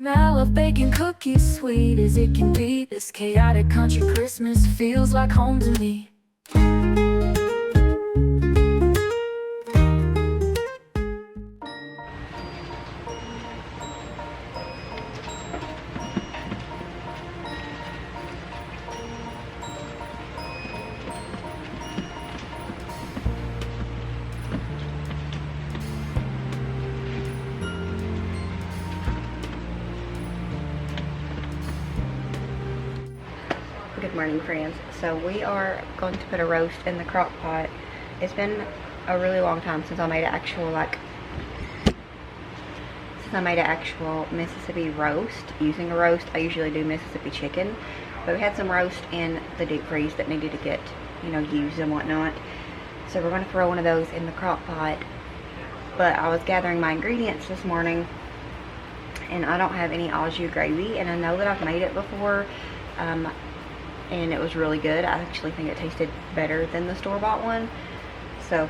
I love baking cookies, sweet as it can be. This chaotic country Christmas feels like home to me. Good morning, friends. So we are going to put a roast in the crock pot. It's been a really long time since I made an actual Mississippi roast. Using a roast, I usually do Mississippi chicken, but we had some roast in the deep freeze that needed to get, used and whatnot. So we're going to throw one of those in the crock pot. But I was gathering my ingredients this morning, and I don't have any au jus gravy, and I know that I've made it before. And it was really good. I actually think it tasted better than the store-bought one. So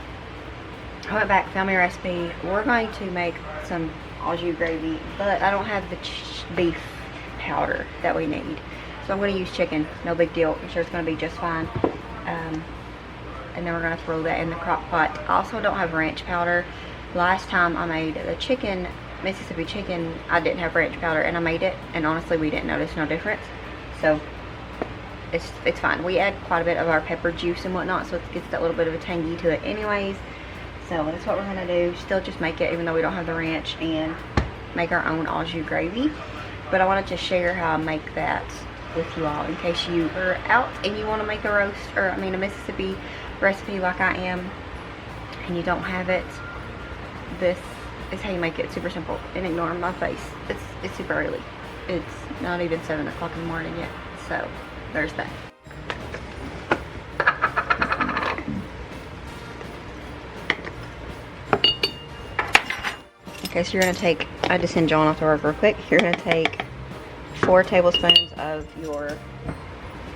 I went back, found my recipe. We're going to make some au jus gravy, but I don't have the beef powder that we need. So I'm going to use chicken. No big deal. I'm sure it's going to be just fine. And then we're going to throw that in the crock pot. I also don't have ranch powder. Last time I made the chicken, Mississippi chicken, I didn't have ranch powder, and I made it, and honestly we didn't notice no difference. So it's fine. We add quite a bit of our pepper juice and whatnot, so it gets that little bit of a tangy to it anyways. So that's what we're gonna do. Still just make it, even though we don't have the ranch, and make our own au jus gravy. But I wanted to share how I make that with you all in case you are out and you want to make a roast, or a Mississippi recipe like I am, and you don't have it. This is how you make it. Super simple. And ignore my face. It's super early. It's not even 7 o'clock in the morning yet. So there's that. Okay, so you're going to take, I just send John off to work real quick. You're going to take 4 tablespoons of your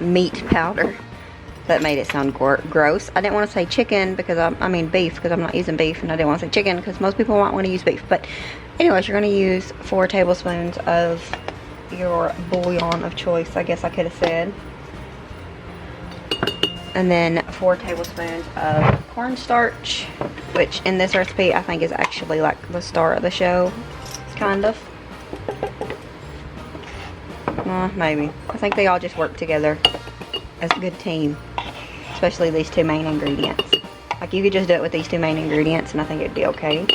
meat powder. That made it sound gross. I didn't want to say chicken because I mean beef, because I'm not using beef, and I didn't want to say chicken because most people might want to use beef. But anyways, you're going to use 4 tablespoons of your bouillon of choice, I guess I could have said. And then 4 tablespoons of cornstarch, which in this recipe I think is actually like the star of the show. It's kind of. Maybe. I think they all just work together as a good team. Especially these 2 main ingredients. Like, you could just do it with these 2 main ingredients and I think it'd be okay.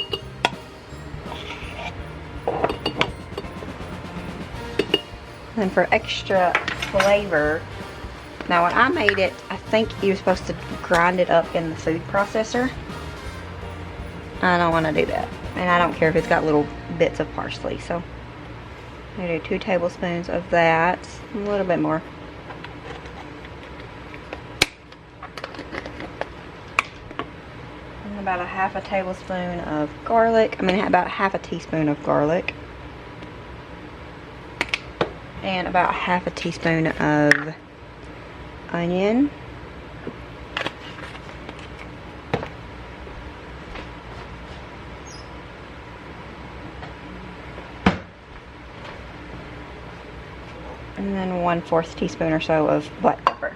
And for extra flavor, now when I made it, I think you were supposed to grind it up in the food processor. I don't want to do that. And I don't care if it's got little bits of parsley. So I'm going to do 2 tablespoons of that. A little bit more. And about a half a tablespoon of garlic. About half a teaspoon of garlic. And about half a teaspoon of onion. And then 1/4 teaspoon or so of black pepper.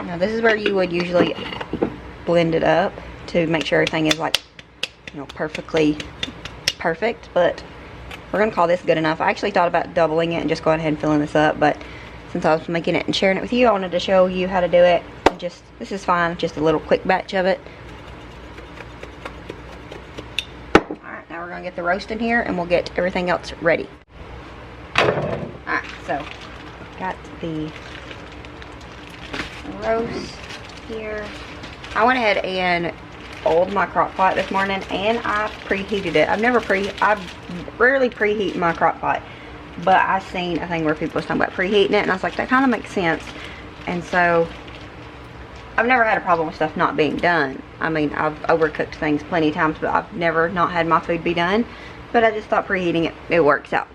Now this is where you would usually blend it up to make sure everything is perfectly perfect, but we're going to call this good enough. I actually thought about doubling it and just going ahead and filling this up, but since I was making it and sharing it with you, I wanted to show you how to do it. And this is fine, just a little quick batch of it. Alright, now we're going to get the roast in here and we'll get everything else ready. Alright, so got the roast here. I went ahead and oiled my crock pot this morning, and I preheated it. I rarely preheat my crock pot, but I seen a thing where people was talking about preheating it, and I was like, that kind of makes sense. And so I've never had a problem with stuff not being done. I've overcooked things plenty of times, but I've never not had my food be done. But I just thought preheating it works out.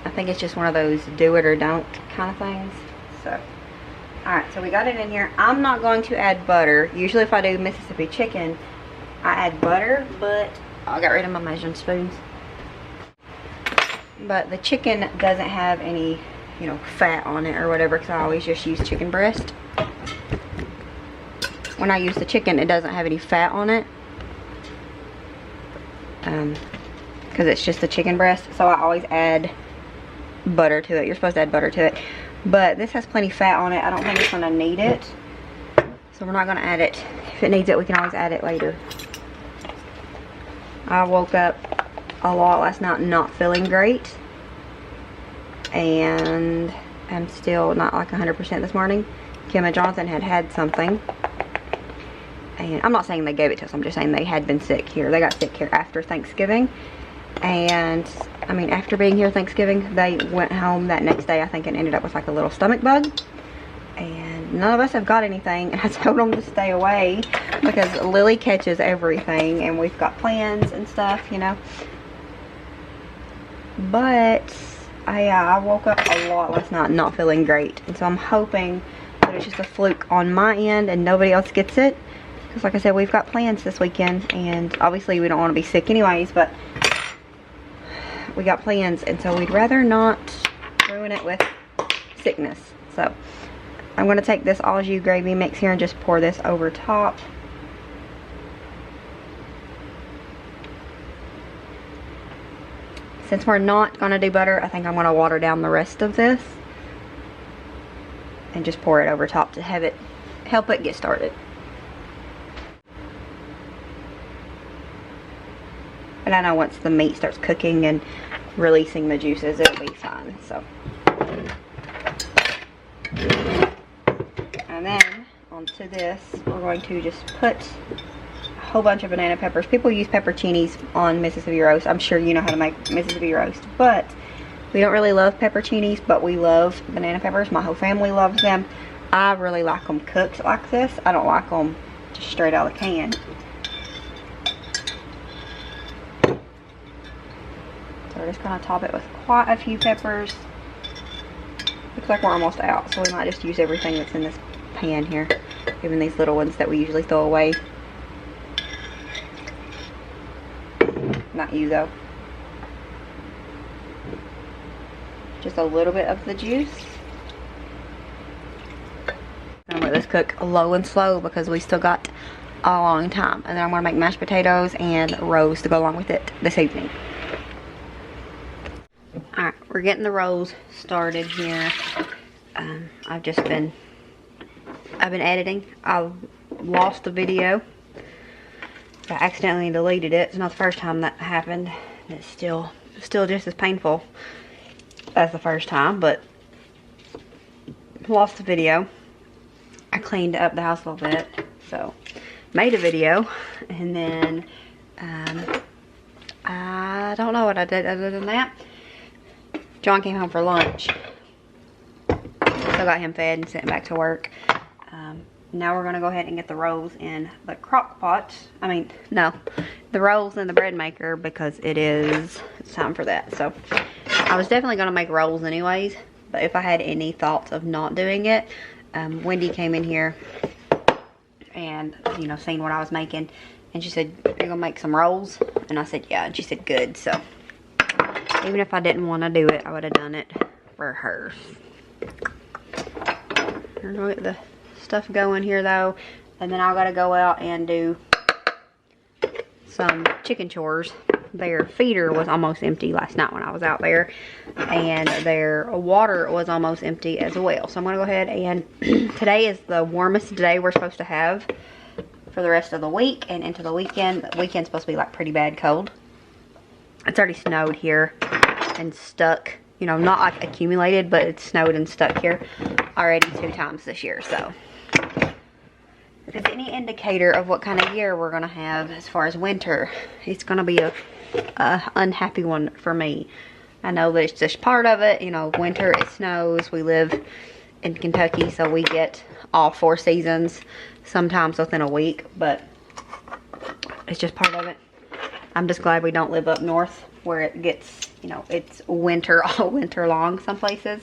I think it's just one of those do it or don't kind of things. So alright, so we got it in here. I'm not going to add butter. Usually if I do Mississippi chicken, I add butter, but I got rid of my measuring spoons. But the chicken doesn't have any, you know, fat on it or whatever, because I always just use chicken breast. When I use the chicken, it doesn't have any fat on it. Because it's just the chicken breast. So I always add butter to it. You're supposed to add butter to it. But this has plenty of fat on it. I don't think it's going to need it. So we're not going to add it. If it needs it, we can always add it later. I woke up a lot last night not feeling great. And I'm still not like 100% this morning. Kim and Jonathan had something. And I'm not saying they gave it to us. I'm just saying they had been sick here. They got sick here after Thanksgiving. And, I mean, after being here Thanksgiving, they went home that next day, I think, and ended up with like a little stomach bug. And none of us have got anything. And I told them to stay away because Lily catches everything. And we've got plans and stuff, you know. But I woke up a lot last night not feeling great. And so I'm hoping that it's just a fluke on my end and nobody else gets it. Because like I said, we've got plans this weekend. And obviously we don't want to be sick anyways. But we got plans. And so we'd rather not ruin it with sickness. So I'm going to take this au jus gravy mix here and just pour this over top. Since we're not going to do butter, I think I'm going to water down the rest of this. And just pour it over top to have it, help it get started. And I know once the meat starts cooking and releasing the juices, it'll be fine. So. And then onto this, we're going to just put a whole bunch of banana peppers. People use pepperoncinis on Mississippi roast. I'm sure you know how to make Mississippi roast, but we don't really love pepperoncinis, but we love banana peppers. My whole family loves them. I really like them cooked like this. I don't like them just straight out of the can. So we're just going to top it with quite a few peppers. Looks like we're almost out, so we might just use everything that's in this pan here, even these little ones that we usually throw away. Not you though. Just a little bit of the juice. I'm gonna let this cook low and slow because we still got a long time. And then I'm gonna make mashed potatoes and rolls to go along with it this evening. Alright, we're getting the rolls started here. I've been editing. I lost the video. I accidentally deleted it. It's not the first time that happened. It's still just as painful as the first time, but lost the video. I cleaned up the house a little bit, so made a video, and then I don't know what I did other than that. John came home for lunch, so I got him fed and sent him back to work. Now we're gonna go ahead and get the rolls in the crock pot. I mean, no, the rolls in the bread maker because it's time for that. So I was definitely gonna make rolls anyways, but if I had any thoughts of not doing it, Wendy came in here and, you know, seen what I was making, and she said, "You're gonna make some rolls?" And I said, "Yeah," and she said, "Good." So even if I didn't want to do it, I would have done it for her. We're gonna get the stuff going here though, and then I gotta go out and do some chicken chores. Their feeder was almost empty last night when I was out there, and their water was almost empty as well. So I'm gonna go ahead and today is the warmest day we're supposed to have for the rest of the week and into the weekend. The weekend's supposed to be like pretty bad cold. It's already snowed here and stuck, you know, not like accumulated, but it's snowed and stuck here already 2 times this year. So if it's any indicator of what kind of year we're gonna have as far as winter, it's gonna be a unhappy one for me. I know that it's just part of it, you know, winter, it snows. We live in Kentucky, so we get all 4 seasons sometimes within a week, but it's just part of it. I'm just glad we don't live up north where it gets, you know, it's winter all winter long some places.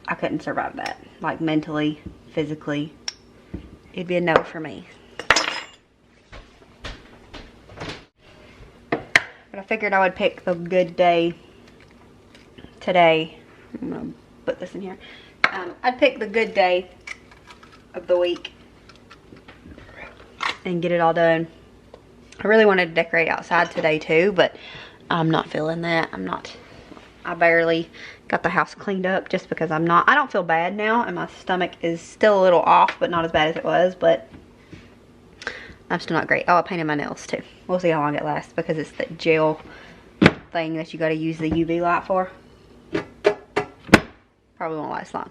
I couldn't survive that, like mentally, physically. It'd be a no for me. But I figured I would pick the good day today. I'm gonna put this in here. I'd pick the good day of the week and get it all done. I really wanted to decorate outside today too, but I'm not feeling that. I barely got the house cleaned up just because I don't feel bad now, and my stomach is still a little off, but not as bad as it was, but I'm still not great. Oh, I painted my nails too. We'll see how long it lasts because it's the gel thing that you got to use the UV light for. Probably won't last long.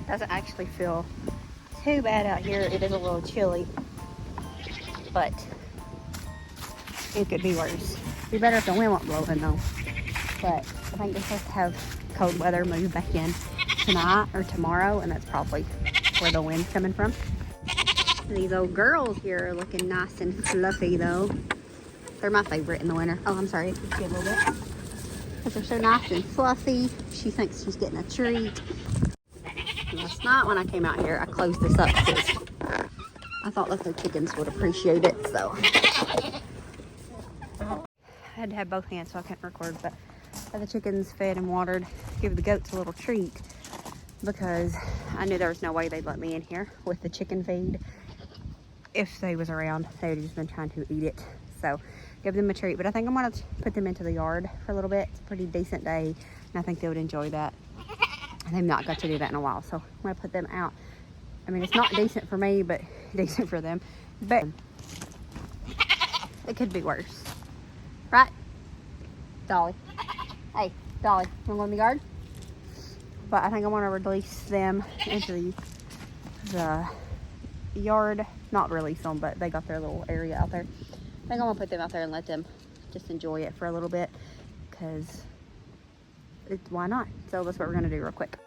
Doesn't actually feel too bad out here. It is a little chilly, but it could be worse. It'd be better if the wind won't blow in though. But I think they're supposed to have cold weather move back in tonight or tomorrow, and that's probably where the wind's coming from. These old girls here are looking nice and fluffy though. They're my favorite in the winter. Oh, I'm sorry, a little bit. Because they're so nice and fluffy. She thinks she's getting a treat. Last night when I came out here, I closed this up because I thought that the chickens would appreciate it, so. I had to have both hands so I can't record, but I had the chickens fed and watered, give the goats a little treat because I knew there was no way they'd let me in here with the chicken feed. If they was around, they would have just been trying to eat it. So give them a treat, but I think I'm gonna put them into the yard for a little bit. It's a pretty decent day, and I think they would enjoy that. They've not got to do that in a while, so I'm gonna put them out. I mean, it's not decent for me, but decent for them. But it could be worse, right, Dolly? Hey, Dolly, you wanna go in the yard? But I think I want to release them into the yard. Not release them, but they got their little area out there. I think I'm gonna put them out there and let them just enjoy it for a little bit, because why not? So that's what we're gonna do real quick.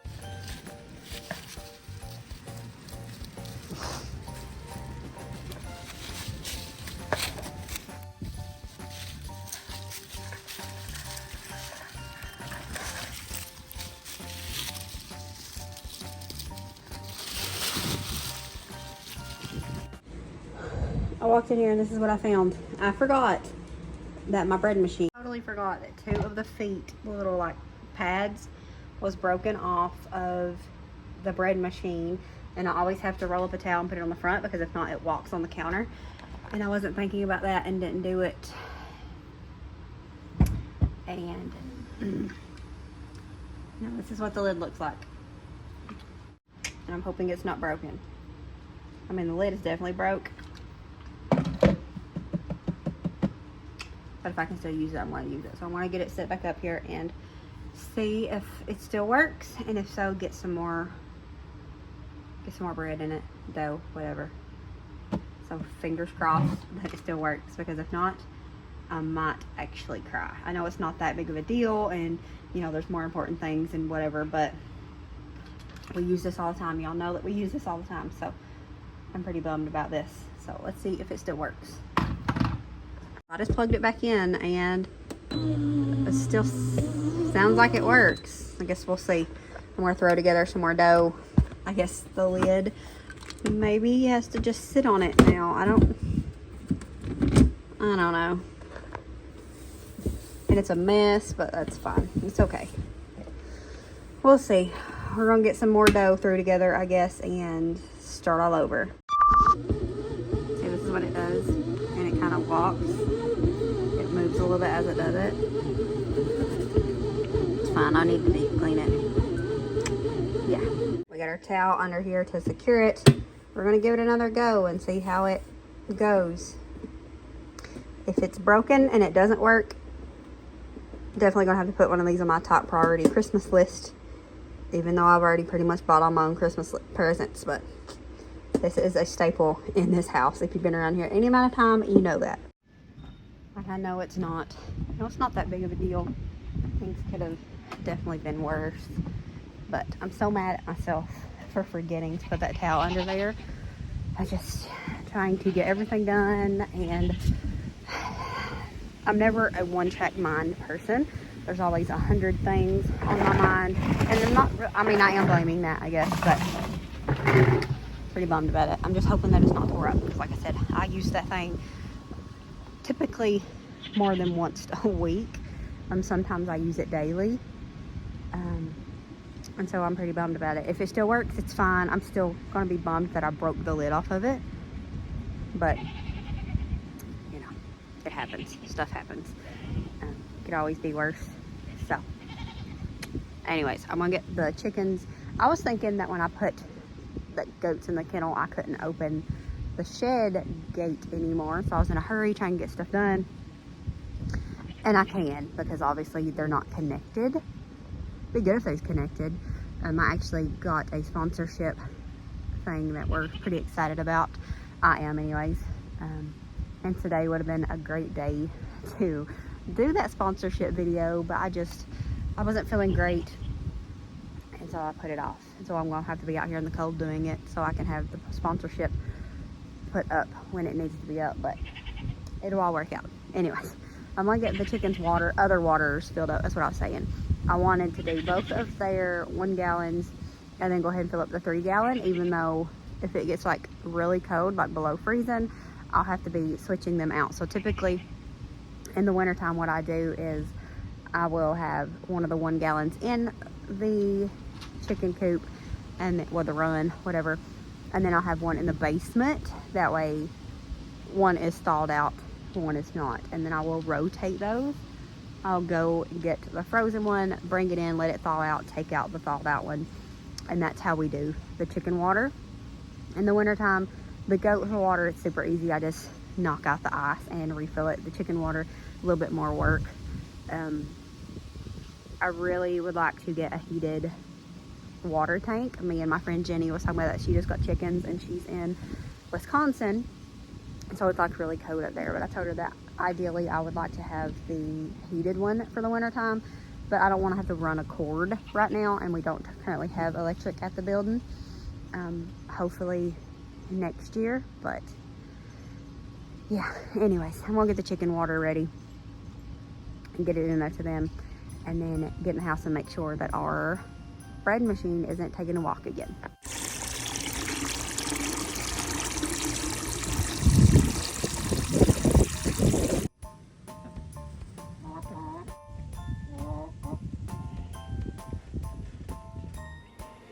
I walked in here and this is what I found. I forgot that my bread machine, totally forgot that 2 of the feet, the little like pads, was broken off of the bread machine, and I always have to roll up a towel and put it on the front because if not it walks on the counter, and I wasn't thinking about that and didn't do it. And now this is what the lid looks like, and I'm hoping it's not broken. I mean, the lid is definitely broke, but if I can still use it, I'm going to use it. So I want to get it set back up here and see if it still works, and if so, get some more bread in it, dough, whatever. So fingers crossed that it still works, because if not, I might actually cry. I know it's not that big of a deal, and you know, there's more important things and whatever, but we use this all the time. Y'all know that we use this all the time, so I'm pretty bummed about this. So let's see if it still works. I just plugged it back in and it still sounds like it works. I guess we'll see. I'm gonna throw together some more dough. I guess the lid maybe has to just sit on it now. I don't know. And it's a mess, but that's fine. It's okay. We'll see. We're gonna get some more dough through together, I guess, and start all over. See, this is what it does. And it kind of walks. It moves a little bit as it does it. It's fine. I need to deep clean it. Yeah. We got our towel under here to secure it. We're gonna give it another go and see how it goes. If it's broken and it doesn't work, definitely gonna have to put one of these on my top priority Christmas list, even though I've already pretty much bought all my own Christmas presents. But this is a staple in this house. If you've been around here any amount of time, you know that. Like, I know it's not that big of a deal. Things could have definitely been worse, but I'm so mad at myself for forgetting to put that towel under there. I just trying to get everything done, and I'm never a one-track mind person. there's always 100 things on my mind. And I'm not, I mean, I am blaming that, I guess, but pretty bummed about it. I'm just hoping that it's not tore up, because like I said, I use that thing typically more than once a week. Sometimes I use it daily. And so I'm pretty bummed about it. If it still works, it's fine. I'm still going to be bummed that I broke the lid off of it. But, you know, it happens. Stuff happens. Could always be worse. So, anyways, I'm going to get the chickens. I was thinking that when I put the goats in the kennel, I couldn't open the shed gate anymore. So I was in a hurry trying to get stuff done. And I can, because obviously they're not connected. Be good if they's connected. I actually got a sponsorship thing that we're pretty excited about. I am anyways. And today would have been a great day to do that sponsorship video, but I wasn't feeling great, and so I put it off. And so I'm gonna have to be out here in the cold doing it so I can have the sponsorship put up when it needs to be up, but it'll all work out. Anyways, I'm gonna get the chickens other waters filled up. That's what I was saying. I wanted to do both of their 1 gallons and then go ahead and fill up the 3 gallon, even though if it gets like really cold, like below freezing, I'll have to be switching them out. So typically in the wintertime, what I do is I will have one of the 1 gallons in the chicken coop and the run, whatever. And then I'll have one in the basement. That way one is thawed out, one is not. And then I will rotate those. I'll go get the frozen one, bring it in, let it thaw out, take out the thawed out one. And that's how we do the chicken water. In the wintertime, the goat water, it's super easy. I just knock out the ice and refill it. The chicken water, a little bit more work. I really would like to get a heated water tank. Me and my friend Jenny was talking about that. She just got chickens and she's in Wisconsin. So it's like really cold up there, but I told her that ideally I would like to have the heated one for the winter time, but I don't want to have to run a cord right now, and we don't currently have electric at the building. Hopefully next year, but yeah, anyways, I'm gonna get the chicken water ready and get it in there to them, and then get in the house and make sure that our bread machine isn't taking a walk again.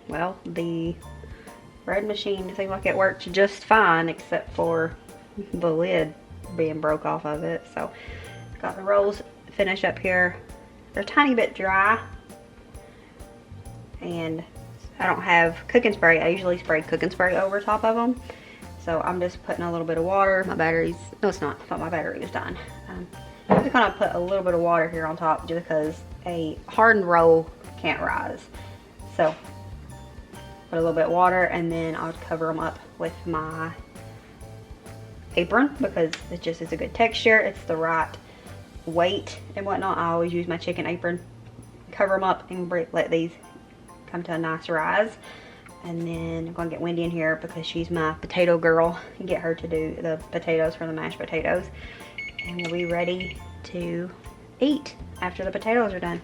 Well, the bread machine seemed like it worked just fine, except for the lid being broke off of it. So got the rolls finished up here. They're a tiny bit dry, and I don't have cooking spray. I usually spray cooking spray over top of them, so I'm just putting a little bit of water. My battery's, no it's not, I thought my battery was done. I'm just gonna put a little bit of water here on top just because a hardened roll can't rise. So put a little bit of water, and then I'll cover them up with my apron because it just is a good texture. It's the right weight and whatnot. I always use my chicken apron, cover them up, and let these come to a nice rise. And then I'm gonna get Wendy in here because she's my potato girl, and get her to do the potatoes for the mashed potatoes, and we'll be ready to eat after the potatoes are done.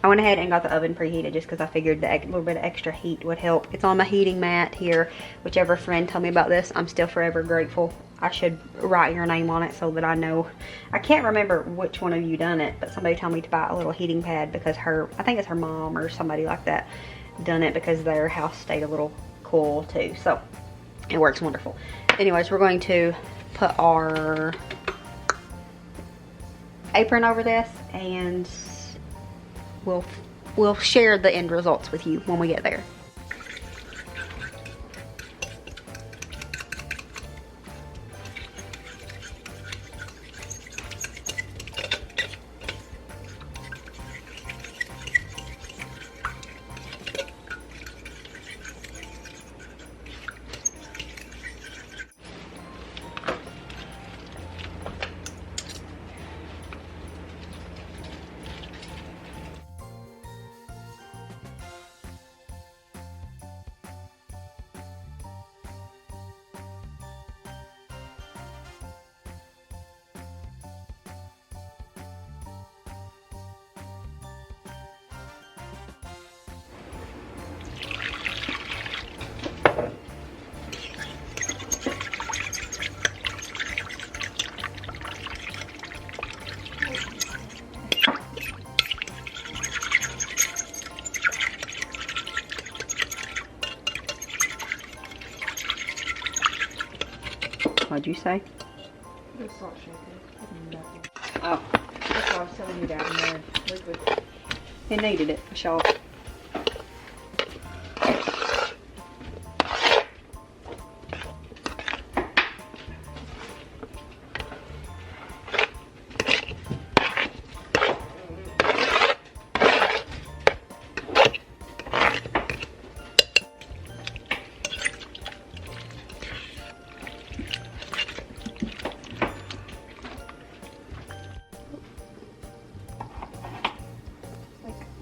I went ahead and got the oven preheated just because I figured that a little bit of extra heat would help. It's on my heating mat here. Whichever friend told me about this, I'm still forever grateful. I should write your name on it so that I know. I can't remember which one of you done it, but somebody told me to buy a little heating pad because I think it's her mom or somebody like that done it because their house stayed a little cool too. So it works wonderful. Anyways, we're going to put our apron over this, and we'll share the end results with you when we get there. What'd you say? It's salt shaker. Oh, that's what I was telling you about in there. Liquid. It needed it for sure.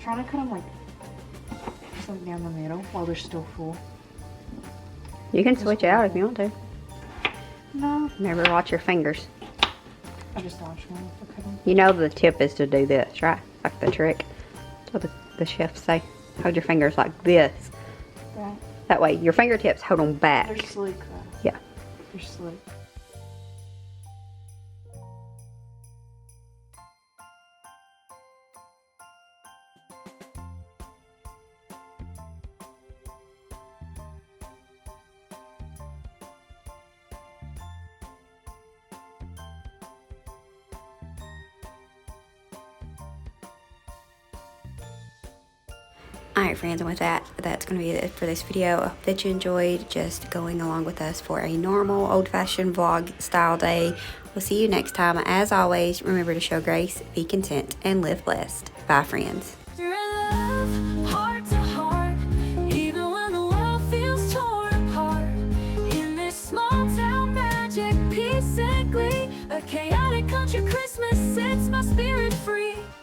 Trying to cut them like down the middle while they're still full. You can switch out if you want to. No, Never watch your fingers. I just watched one for cutting. You know the tip is to do this, right? Like the trick. That's what the chefs say. Hold your fingers like this. Right. That way your fingertips hold them back. They're sleek though. Yeah. They're sleek. Alright friends, and with that, that's going to be it for this video. I hope that you enjoyed just going along with us for a normal old-fashioned vlog style day. We'll see you next time. As always, remember to show grace, be content, and live blessed. Bye friends. Through love, heart to heart, even when the world feels torn apart. In this small town magic, peace and glee, a chaotic country Christmas, it must be